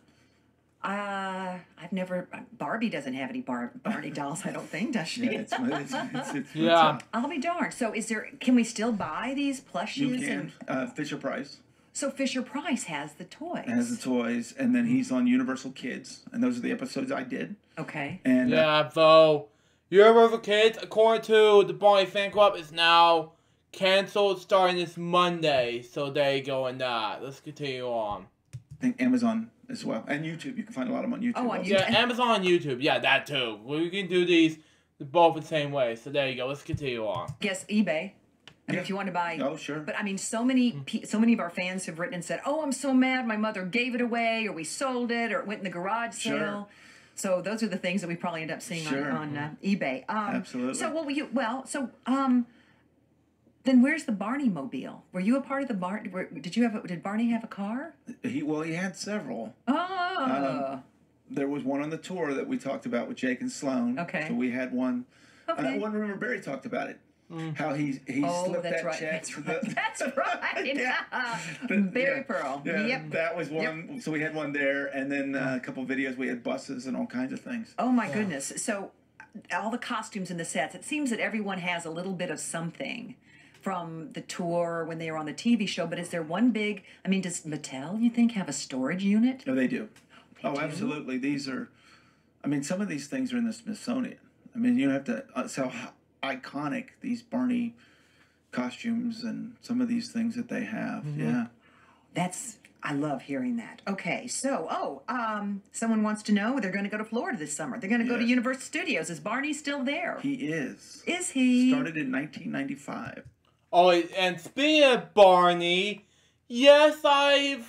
Speaker 5: I've never. Barbie doesn't have any Barney dolls, I don't think, does she?
Speaker 4: Yeah, it's
Speaker 1: Yeah.
Speaker 4: Mattel.
Speaker 5: I'll be darned. So, can we still buy these plushies?
Speaker 4: You can. Fisher Price
Speaker 5: So Fisher Price has the toys.
Speaker 4: has the toys, and then he's on Universal Kids, and those are the episodes I did.
Speaker 5: Okay.
Speaker 4: And
Speaker 1: Yeah, so Universal Kids, according to the Barney fan club, is now canceled starting this Monday. So there you go on that. Let's continue on.
Speaker 4: I think Amazon as well, and YouTube. You can find a lot of them on YouTube.
Speaker 5: Oh, on
Speaker 4: also.
Speaker 5: YouTube.
Speaker 1: Yeah, Amazon and YouTube. Yeah, that too. We can do these both the same way. So there you go. Let's continue on.
Speaker 5: Guess eBay. I mean,
Speaker 4: Yeah.
Speaker 5: if you want to buy.
Speaker 4: Oh, sure.
Speaker 5: But I mean, so many of our fans have written and said, "Oh, I'm so mad. My mother gave it away, or we sold it, or it went in the garage sale."
Speaker 4: Sure.
Speaker 5: So those are the things that we probably end up seeing
Speaker 4: Sure.
Speaker 5: on eBay.
Speaker 4: Absolutely.
Speaker 5: So then where's the Barney mobile? Were you a part of the Barney? Did Barney have a car?
Speaker 4: He had several.
Speaker 5: Oh.
Speaker 4: There was one on the tour that we talked about with Jake and Sloan.
Speaker 5: Okay.
Speaker 4: So we had one.
Speaker 5: Okay.
Speaker 4: One, remember Barry talked about it. How he slipped that
Speaker 5: right.
Speaker 4: check.
Speaker 5: That's right. Barry Pearl.
Speaker 4: Yeah,
Speaker 5: Yep.
Speaker 4: that was one. Yep. So we had one there, and then a couple videos. We had buses and all kinds of things.
Speaker 5: Oh my goodness! So all the costumes and the sets. It seems that everyone has a little bit of something from the tour when they were on the TV show. But is there one big? I mean, does Mattel, you think, have a storage unit?
Speaker 4: No, they do.
Speaker 5: They do?
Speaker 4: Absolutely. These are. I mean, some of these things are in the Smithsonian. I mean, you have to. So iconic these Barney costumes and some of these things that they have. Yeah.
Speaker 5: I love hearing that. Okay, so, someone wants to know, they're going to go to Florida this summer. They're going to go to Universal Studios. Is Barney still there?
Speaker 4: He is.
Speaker 5: Is he?
Speaker 4: Started in 1995.
Speaker 1: Oh, and speaking of Barney, yes, I've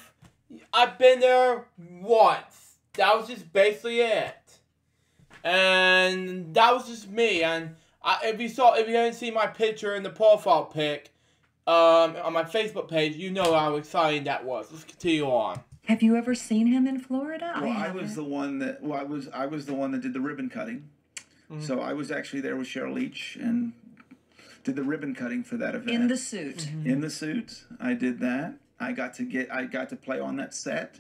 Speaker 1: been there once. That was just basically it. And that was just me. And if you didn't see my picture in the profile pic, on my Facebook page, you know how exciting that was. Let's continue on.
Speaker 5: Have you ever seen him in Florida?
Speaker 4: Well, I was the one that I was the one that did the ribbon cutting. So I was actually there with Cheryl Leach and did the ribbon cutting for that event.
Speaker 5: In the suit.
Speaker 4: In the suit, I did that. I got to play on that set.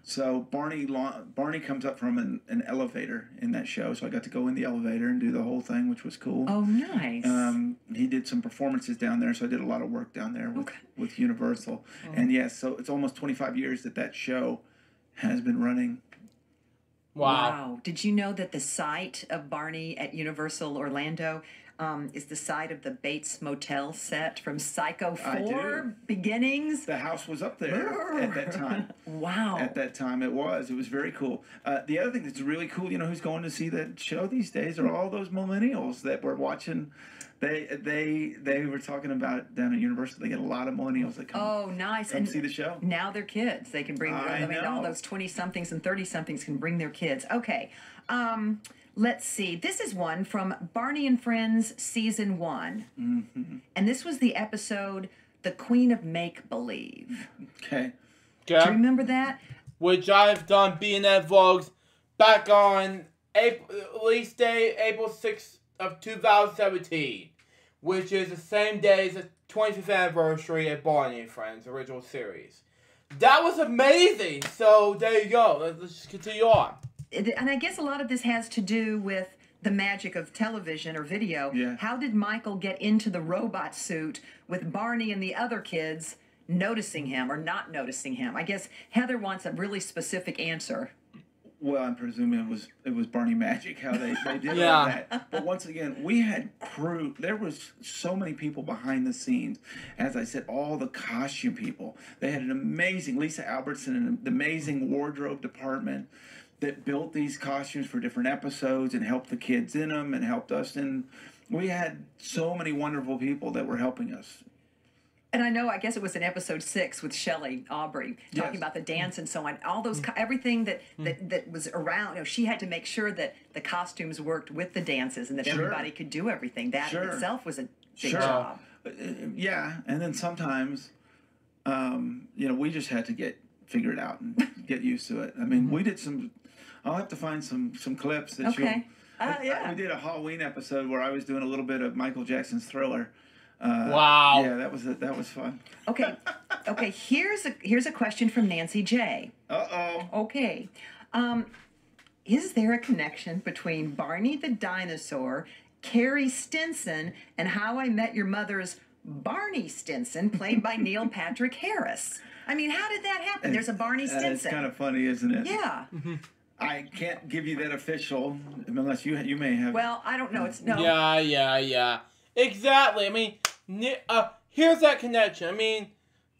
Speaker 4: So Barney comes up from an elevator in that show, so I got to go in the elevator and do the whole thing, which was cool.
Speaker 5: Oh, nice.
Speaker 4: He did some performances down there, so I did a lot of work down there with Universal. And yes, so it's almost 25 years that show has been running.
Speaker 1: Wow.
Speaker 5: Did you know that the site of Barney at Universal Orlando is the site of the Bates Motel set from Psycho 4 beginnings?
Speaker 4: The house was up there at that time.
Speaker 5: Wow.
Speaker 4: At that time it was very cool. The other thing that's really cool, you know, who's going to see that show these days are all those millennials that were watching. They were talking about down at Universal. They get a lot of millennials that come.
Speaker 5: Oh, nice!
Speaker 4: And see the show.
Speaker 5: Now they're kids. They can bring. I mean, all those 20-somethings and 30-somethings can bring their kids. Okay, let's see. This is one from Barney and Friends season 1, and this was the episode "The Queen of Make Believe."
Speaker 4: Okay.
Speaker 5: Do you remember that?
Speaker 1: Which I've done BNF vlogs back on release day April 6th of 2017. Which is the same day as the 25th anniversary of Barney and Friends original series. That was amazing. So there you go. Let's just continue on.
Speaker 5: And I guess a lot of this has to do with the magic of television or video.
Speaker 4: Yeah.
Speaker 5: How did Michael get into the robot suit with Barney and the other kids noticing him or not noticing him? I guess Heather wants a really specific answer.
Speaker 4: Well, I'm presuming it was Barney magic how they did all that. But once again, we had crew. There was so many people behind the scenes. As I said, all the costume people. They had an amazing Lisa Albertson, an amazing wardrobe department that built these costumes for different episodes and helped the kids in them and helped us. And we had so many wonderful people that were helping us.
Speaker 5: And I know, I guess it was in episode 6 with Shelley Aubrey talking about the dance and so on. All those, everything that was around, you know, she had to make sure that the costumes worked with the dances and that everybody could do everything. That in itself was a big job.
Speaker 4: Yeah, and then sometimes, you know, we just had to figure it out and get used to it. I mean, we did some. I'll have to find some clips that we did a Halloween episode where I was doing a little bit of Michael Jackson's Thriller.
Speaker 1: Wow.
Speaker 4: Yeah, that was fun.
Speaker 5: Okay. Here's a question from Nancy J. Okay. Is there a connection between Barney the Dinosaur, Carrie Stinson, and How I Met Your Mother's Barney Stinson, played by Neil Patrick Harris? I mean, how did that happen? There's a Barney Stinson.
Speaker 4: It's kind of funny, isn't it?
Speaker 5: Yeah.
Speaker 4: I can't give you that official, unless you may have.
Speaker 5: Well, I don't know. It's no.
Speaker 1: Yeah. Exactly. I mean, here's that connection. I mean,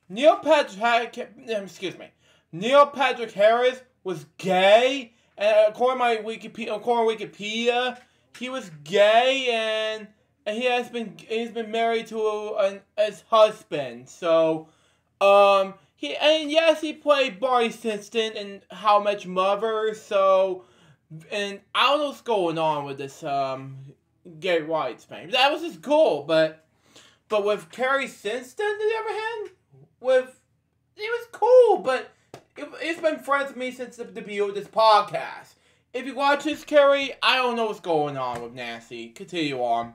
Speaker 1: Neil Patrick Harris was gay, and according to Wikipedia, he was gay, and he's been married to his husband. So, he played Barney Stinson in How I Met Your Mother. So, and I don't know what's going on with this gay rights thing. That was his goal, but with Carrie Stinson, on the other hand, it was cool, but it's been friends with me since the debut of this podcast. If you watch this, Carrie, I don't know what's going on with Nancy. Continue on.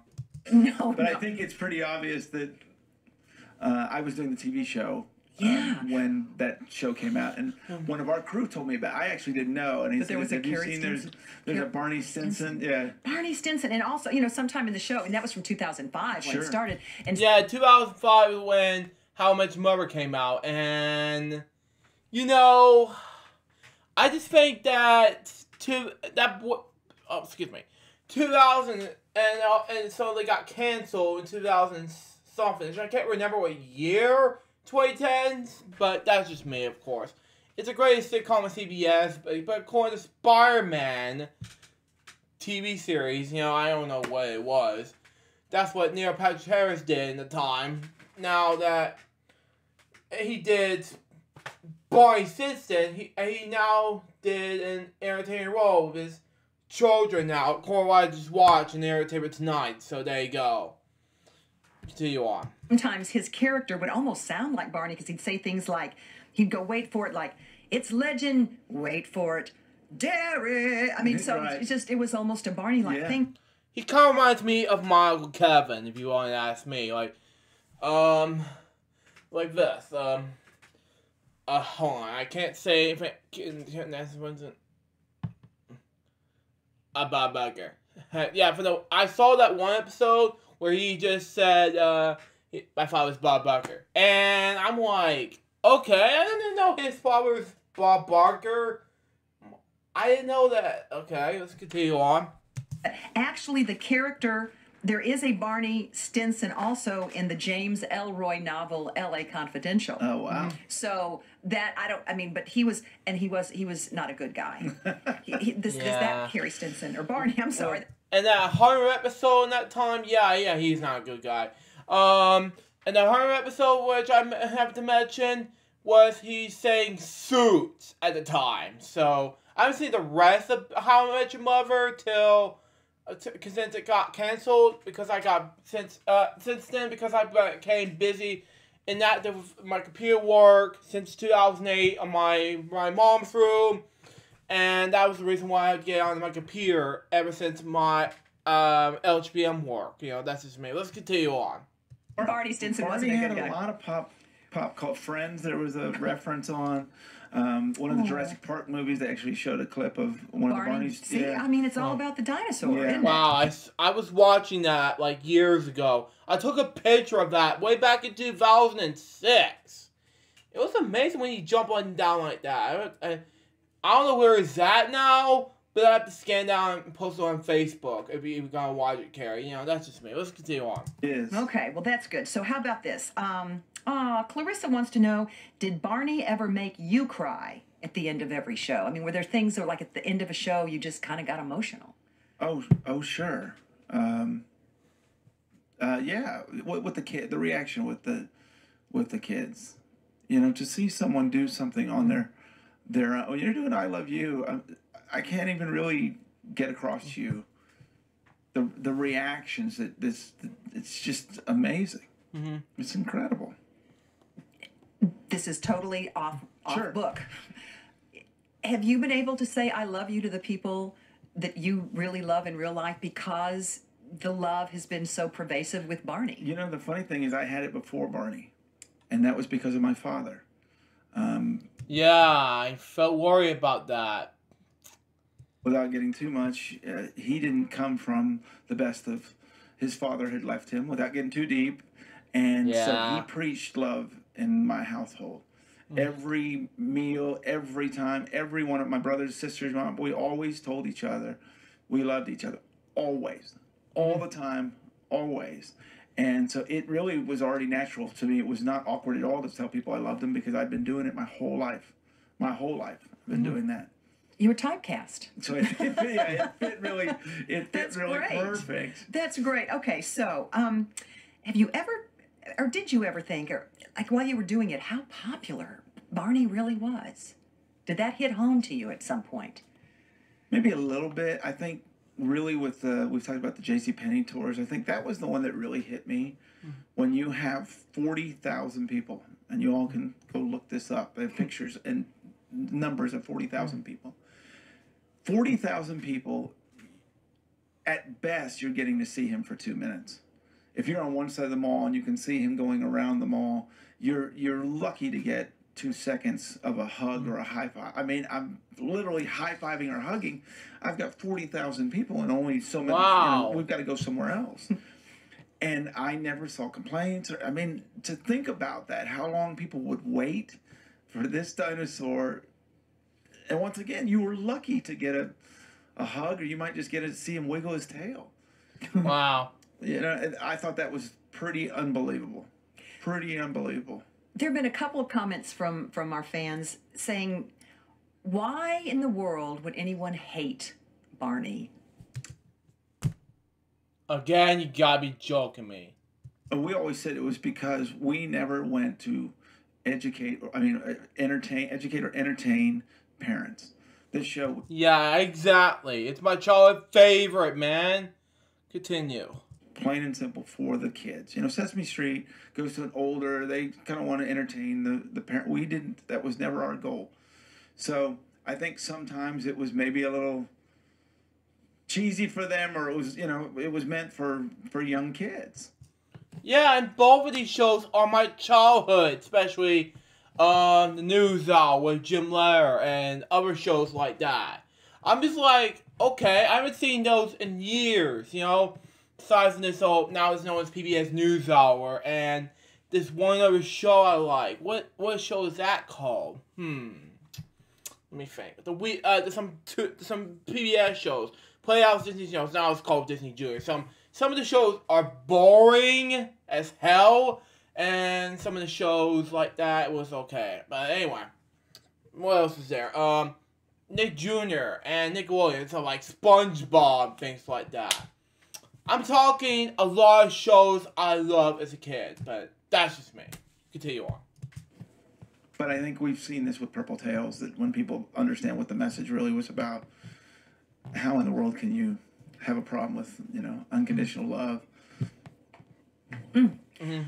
Speaker 5: No,
Speaker 4: But I think it's pretty obvious that I was doing the TV show
Speaker 5: Yeah.
Speaker 4: when that show came out, and one of our crew told me about it. I actually didn't know, and he
Speaker 5: But
Speaker 4: said,
Speaker 5: there was a
Speaker 4: "Have you
Speaker 5: Carrie
Speaker 4: seen
Speaker 5: Stinson.
Speaker 4: there's a Barney Stinson?" Yeah.
Speaker 5: Barney Stinson, and also, sometime in the show, and that was from 2005 when
Speaker 4: Sure.
Speaker 5: it started. And
Speaker 1: Yeah, 2005 when How I Met Your Mother came out, and I just think that 2000 and so they got canceled in 2000 something. I can't remember what year 2010s, but that's just me, of course. It's the greatest sitcom on CBS, but according to Spider-Man TV series, I don't know what it was. That's what Neil Patrick Harris did in the time. Now that he did Barney Stinson, he now did an entertaining role with his children now. According to what I just watched in Entertainment Tonight, so there you go. Continue on.
Speaker 5: sometimes his character would almost sound like Barney because he'd say things like, he'd go, wait for it, like, it's legend, wait for it, dare it. I mean, so
Speaker 4: Right.
Speaker 5: it was almost a Barney-like thing.
Speaker 1: He kind of reminds me of my Uncle Kevin, if you want to ask me. Like this. Hold on. I can't say if it wasn't a Bob Burger. Yeah, I saw that one episode where he just said, my father's Bob Barker. And I'm like, okay, I didn't know his father was Bob Barker. I didn't know that. Okay, let's continue on.
Speaker 5: Actually, the character, there is a Barney Stinson also in the James Elroy novel L.A. Confidential.
Speaker 4: Oh, wow.
Speaker 5: So that, but he was not a good guy. Is that Carrie Stinson or Barney? I'm sorry.
Speaker 1: And that horror episode in that time, yeah, he's not a good guy. And the horror episode, which I have to mention, was he saying Suits at the time. So I haven't seen the rest of How I Met Your Mother since it got canceled because since then because I became busy in that with my computer work since 2008 on my mom's room. And that was the reason why I get on my computer ever since my LJPCBM work. That's just me. Let's continue on.
Speaker 5: Barney Stinson
Speaker 4: Barney
Speaker 5: wasn't a
Speaker 4: had
Speaker 5: good guy.
Speaker 4: a lot of pop called Friends. There was a reference on one of the Jurassic Park movies. They actually showed a clip of one of the Barneys.
Speaker 5: See,
Speaker 4: yeah.
Speaker 5: it's all about the dinosaur,
Speaker 4: Yeah.
Speaker 5: isn't it?
Speaker 1: Wow, I was watching that like years ago. I took a picture of that way back in 2006. It was amazing when you jump up and down like that. I don't know where it's at now, but I have to scan down and post it on Facebook if you're going to watch it, Carrie. That's just me. Let's continue on.
Speaker 4: It is.
Speaker 5: Okay, well, that's good. So how about this? Clarissa wants to know, did Barney ever make you cry at the end of every show? I mean, were there things that, like, at the end of a show, you just kind of got emotional?
Speaker 4: Oh, sure. Yeah, with the kid, the reaction with the kids, to see someone do something on their you're doing I Love You. I can't even really get across to you the reactions that it's just amazing. Mm-hmm. It's incredible.
Speaker 5: This is totally off
Speaker 4: Sure.
Speaker 5: book. Have you been able to say I love you to the people that you really love in real life because the love has been so pervasive with Barney?
Speaker 4: The funny thing is I had it before Barney, and that was because of my father.
Speaker 1: Yeah, I felt worried about that.
Speaker 4: Without getting too much, he didn't come from the best of his father had left him, without getting too deep. And so he preached love in my household. Every meal, every time, every one of my brothers, sisters, mom, we always told each other we loved each other. Always. All the time, always. And so it really was already natural to me. It was not awkward at all to tell people I loved them because I've been doing it my whole life. My whole life I've been doing that.
Speaker 5: You were typecast.
Speaker 4: So it fit really
Speaker 5: That's
Speaker 4: really
Speaker 5: great.
Speaker 4: perfect.
Speaker 5: That's great. Okay, so have you ever, or did you ever think, or like while you were doing it, how popular Barney really was? Did that hit home to you at some point?
Speaker 4: Maybe a little bit. I think really with we've talked about the JCPenney tours. I think that was the one that really hit me. When you have 40,000 people, and you all can go look this up. I have pictures and numbers of 40,000 people. 40,000 people. At best, you're getting to see him for 2 minutes. if you're on one side of the mall and you can see him going around the mall, you're lucky to get 2 seconds of a hug or a high five. I mean, I'm literally high-fiving or hugging. I've got 40,000 people and only so many.
Speaker 1: Wow.
Speaker 4: We've got to go somewhere else. And I never saw complaints. I mean, to think about that, how long people would wait for this dinosaur. And once again, you were lucky to get a hug, or you might just get to see him wiggle his tail.
Speaker 1: Wow.
Speaker 4: And I thought that was pretty unbelievable. Pretty unbelievable.
Speaker 5: There have been a couple of comments from our fans saying, why in the world would anyone hate Barney?
Speaker 1: Again, you gotta be joking me.
Speaker 4: We always said it was because we never went to educate or entertain parents. This show.
Speaker 1: Yeah, exactly. It's my childhood favorite, man. Continue.
Speaker 4: Plain and simple for the kids. Sesame Street goes to an older, they kind of want to entertain the parent. We didn't, that was never our goal. So I think sometimes it was maybe a little cheesy for them, or it was meant for young kids.
Speaker 1: Yeah, and both of these shows are my childhood, especially the NewsHour with Jim Lehrer and other shows like that. I'm just like, okay, I haven't seen those in years, Besides this, now it's known as PBS NewsHour, and this one other show I like. What show is that called? Let me think. There's some PBS shows. Playhouse Disney shows. Now it's called Disney Junior. Some of the shows are boring as hell, and some of the shows like that was okay. But anyway, what else is there? Nick Jr. and Nickelodeon, so like SpongeBob, things like that. I'm talking a lot of shows I loved as a kid, but that's just me. Continue on.
Speaker 4: But I think we've seen this with Purple Tails, that when people understand what the message really was about, how in the world can you have a problem with, unconditional love?
Speaker 5: Mm-hmm.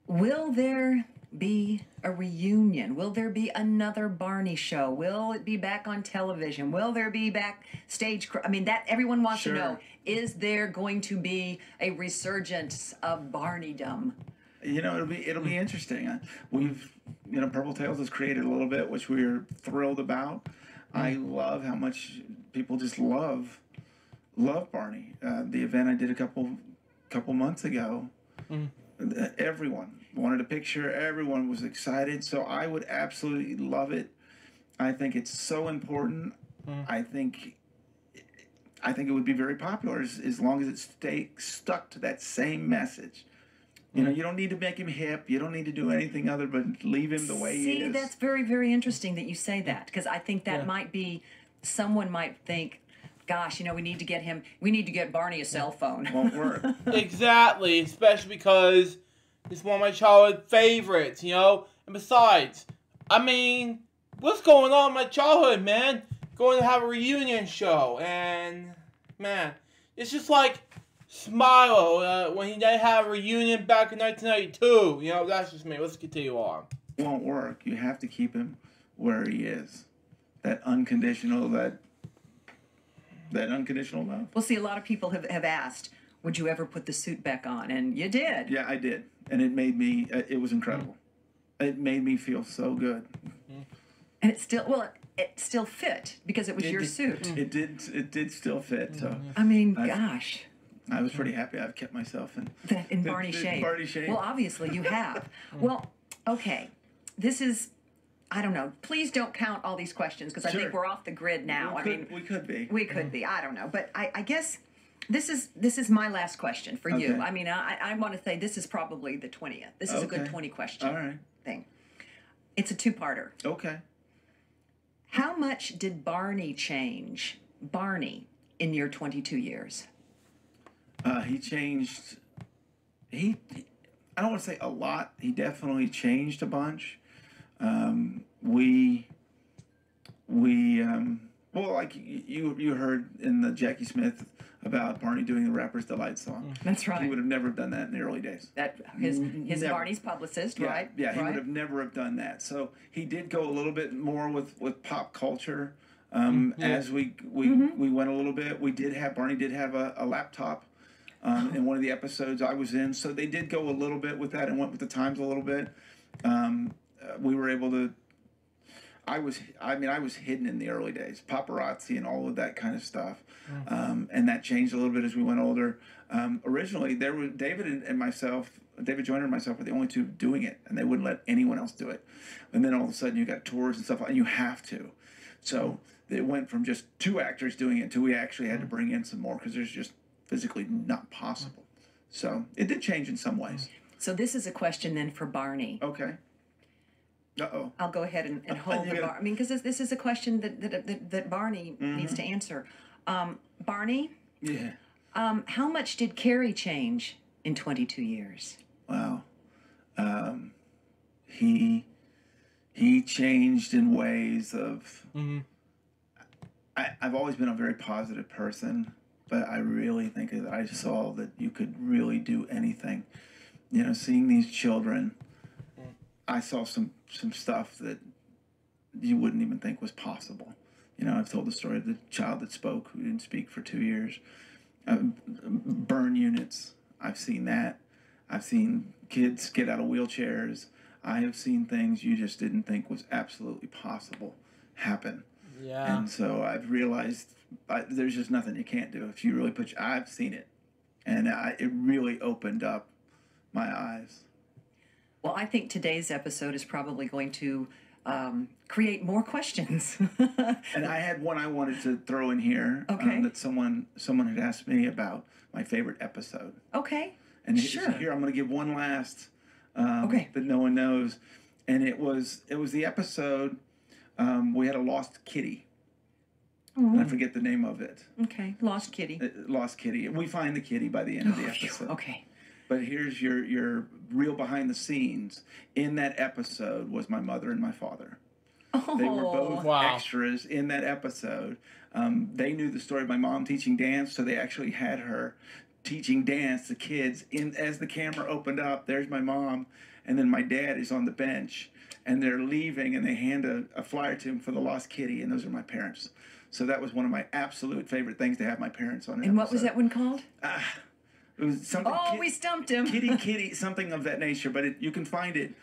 Speaker 5: Will there be a reunion? Will there be another Barney show? Will it be back on television? Will there be backstage? I mean, that everyone wants to know. Is there going to be a resurgence of Barneydom?
Speaker 4: It'll be interesting. We've, Purple Tails has created a little bit, which we're thrilled about. I love how much people just love Barney. The event I did a couple months ago, everyone wanted a picture. Everyone was excited. So I would absolutely love it. I think it's so important. I think it would be very popular as long as it stays stuck to that same message. You don't need to make him hip. You don't need to do anything other but leave him the way he is.
Speaker 5: See, that's very, very interesting that you say that, because I think that might be, someone might think, gosh, we need to get Barney a cell phone.
Speaker 4: Won't work.
Speaker 1: Exactly, especially because it's one of my childhood favorites, And besides, what's going on in my childhood, man? Going to have a reunion show, and, man, it's just like Smilo, when they had a reunion back in 1992. That's just me. Let's continue on.
Speaker 4: Won't work. You have to keep him where he is. That unconditional love.
Speaker 5: Well, see, a lot of people have asked, would you ever put the suit back on? And you did.
Speaker 4: Yeah, I did. And it made me, it was incredible. It made me feel so good.
Speaker 5: And it still fit, because it was your suit.
Speaker 4: It did still fit. So
Speaker 5: gosh.
Speaker 4: I was pretty happy I've kept myself
Speaker 5: in Barney shape. Well, obviously you have. Well, okay. This is, I don't know. Please don't count all these questions, because I think we're off the grid now.
Speaker 4: We could be.
Speaker 5: We could be. I don't know. But I guess this is my last question for you. I want to say this is probably the 20th. This is a good 20 question thing. It's a two-parter.
Speaker 4: Okay.
Speaker 5: How much did Barney change, in your 22 years?
Speaker 4: He changed. I don't want to say a lot. He definitely changed a bunch. Well, like you heard in the Jackie Smith about Barney doing the Rapper's Delight song.
Speaker 5: That's right.
Speaker 4: He would have never done that in the early days.
Speaker 5: That his Barney's publicist, right?
Speaker 4: Yeah, he would have never have done that. So he did go a little bit more with pop culture. As we went a little bit. Barney did have a laptop in one of the episodes I was in. So they did go a little bit with that and went with the times a little bit. We were able to. I was hidden in the early days, paparazzi and all of that kind of stuff, and that changed a little bit as we went older. Originally, there were David and myself. David Joyner and myself were the only two doing it, and they wouldn't let anyone else do it. And then all of a sudden, you got tours and stuff, and you have to. So it went from just 2 actors doing it to we actually had to bring in some more because there's just physically not possible. So it did change in some ways.
Speaker 5: So this is a question then for Barney.
Speaker 4: Okay. Uh-oh.
Speaker 5: I'll go ahead and hold the bar. I mean, because this is a question that Barney needs to answer. Barney?
Speaker 4: Yeah.
Speaker 5: How much did Carrie change in 22 years?
Speaker 4: Wow. He changed in ways of... I've always been a very positive person, but I really think that I saw that you could really do anything. You know, seeing these children, I saw some stuff that you wouldn't even think was possible. You know, I've told the story of the child that spoke, who didn't speak for 2 years. Burn units, I've seen that. I've seen kids get out of wheelchairs. I have seen things you just didn't think was absolutely possible happen.
Speaker 1: Yeah.
Speaker 4: And so I've realized there's just nothing you can't do if you really I've seen it. And it really opened up my eyes.
Speaker 5: Well, I think today's episode is probably going to create more questions.
Speaker 4: And I had one I wanted to throw in here that someone had asked me about my favorite episode.
Speaker 5: Okay.
Speaker 4: And
Speaker 5: sure.
Speaker 4: Here I'm going to give one last that no one knows, and it was the episode we had a lost kitty. And I forget the name of it.
Speaker 5: Okay, lost kitty.
Speaker 4: Lost kitty. We find the kitty by the end of the episode.
Speaker 5: Okay.
Speaker 4: But here's your real behind the scenes. In that episode was my mother and my father.
Speaker 5: Oh.
Speaker 4: They were both extras in that episode. They knew the story of my mom teaching dance, so they actually had her teaching dance to kids. As the camera opened up, there's my mom, and then my dad is on the bench, and they're leaving, and they hand a flyer to him for the lost kitty, and those are my parents. So that was one of my absolute favorite things to have my parents on an
Speaker 5: And what was that one called?
Speaker 4: It was something.
Speaker 5: We stumped him.
Speaker 4: Kitty, something of that nature. But you can find it.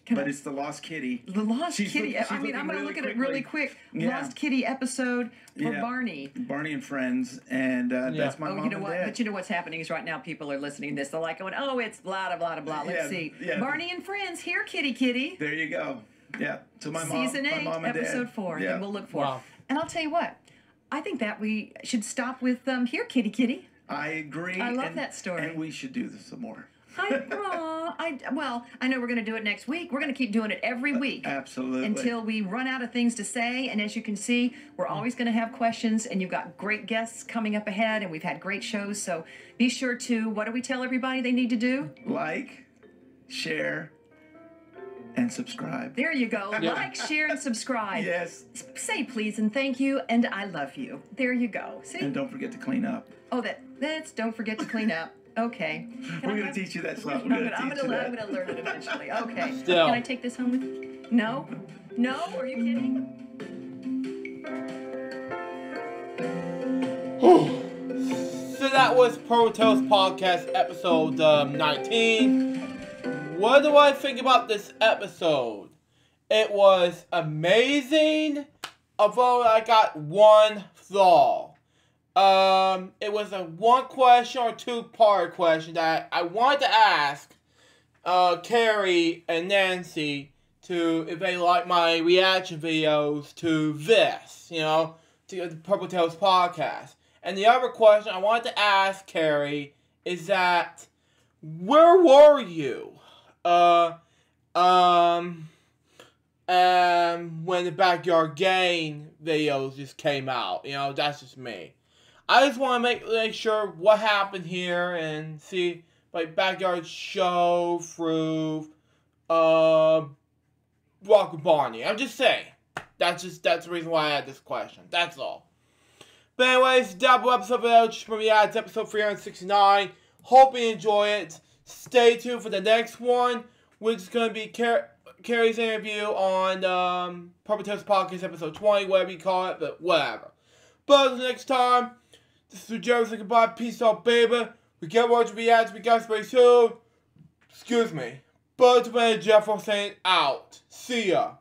Speaker 4: It's the Lost Kitty.
Speaker 5: The Lost Kitty. I'm going to look at it really quick.
Speaker 4: Yeah.
Speaker 5: Lost Kitty episode for Barney.
Speaker 4: Barney and Friends, and that's my mom
Speaker 5: you know
Speaker 4: and
Speaker 5: what?
Speaker 4: dad.
Speaker 5: But you know what's happening is right now people are listening to this. They're like going, oh, it's blah, blah, blah, blah. Let's see.
Speaker 4: Yeah.
Speaker 5: Barney and Friends, here, kitty.
Speaker 4: There you go. Yeah. So my mom,
Speaker 5: Season 8,
Speaker 4: my mom and
Speaker 5: episode
Speaker 4: dad.
Speaker 5: 4.
Speaker 4: Yeah.
Speaker 5: And we'll look for it. And I'll tell you what. I think that we should stop with here, kitty.
Speaker 4: I agree.
Speaker 5: I love that story.
Speaker 4: And we should do this some more.
Speaker 5: I know we're going to do it next week. We're going to keep doing it every week.
Speaker 4: Absolutely.
Speaker 5: Until we run out of things to say. And as you can see, we're always going to have questions. And you've got great guests coming up ahead. And we've had great shows. So be sure to, what do we tell everybody they need to do?
Speaker 4: Like, share, and subscribe.
Speaker 5: There you go. Like, share, and subscribe.
Speaker 4: Yes.
Speaker 5: Say please and thank you. And I love you. There you go. See?
Speaker 4: And don't forget to clean up.
Speaker 5: Oh, that's don't forget to clean up. Okay.
Speaker 4: We're going to teach you that stuff.
Speaker 5: I'm going to learn it eventually. Okay.
Speaker 1: Still.
Speaker 5: Can I take this home with me? No? No? Are you kidding?
Speaker 1: So that was Pro Tales Podcast episode 19. What do I think about this episode? It was amazing, although I got one flaw. It was a one question or two-part question that I wanted to ask Carrie and Nancy if they like my reaction videos to this, to the Purple Tales podcast. And the other question I wanted to ask Carrie is that, where were you when the Backyard Gang videos just came out? That's just me. I just want to make sure what happened here and see Backyard Show through Rock with Barney. I'm just saying. That's the reason why I had this question. That's all. But anyways, double episode of LJPCBM, episode 369. Hope you enjoy it. Stay tuned for the next one, which is going to be Carrie's interview on Purple Tales Podcast episode 20, whatever you call it, but whatever. But until next time, This is Joe saying goodbye. Peace out, baby. We can't watch react. We guys very soon. Excuse me. But when Jeff was saying out. See ya.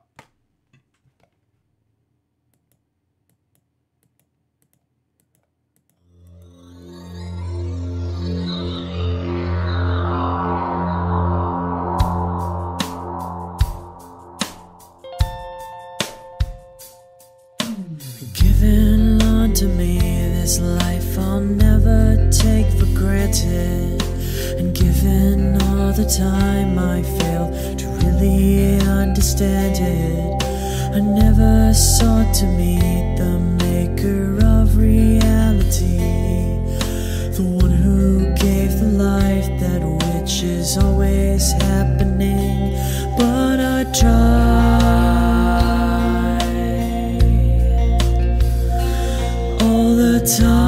Speaker 6: Given unto me this life I'll never take for granted, and given all the time I failed to really understand it, I never sought to meet the maker of reality, the one who gave the life that which is always happening, but I tried all the time.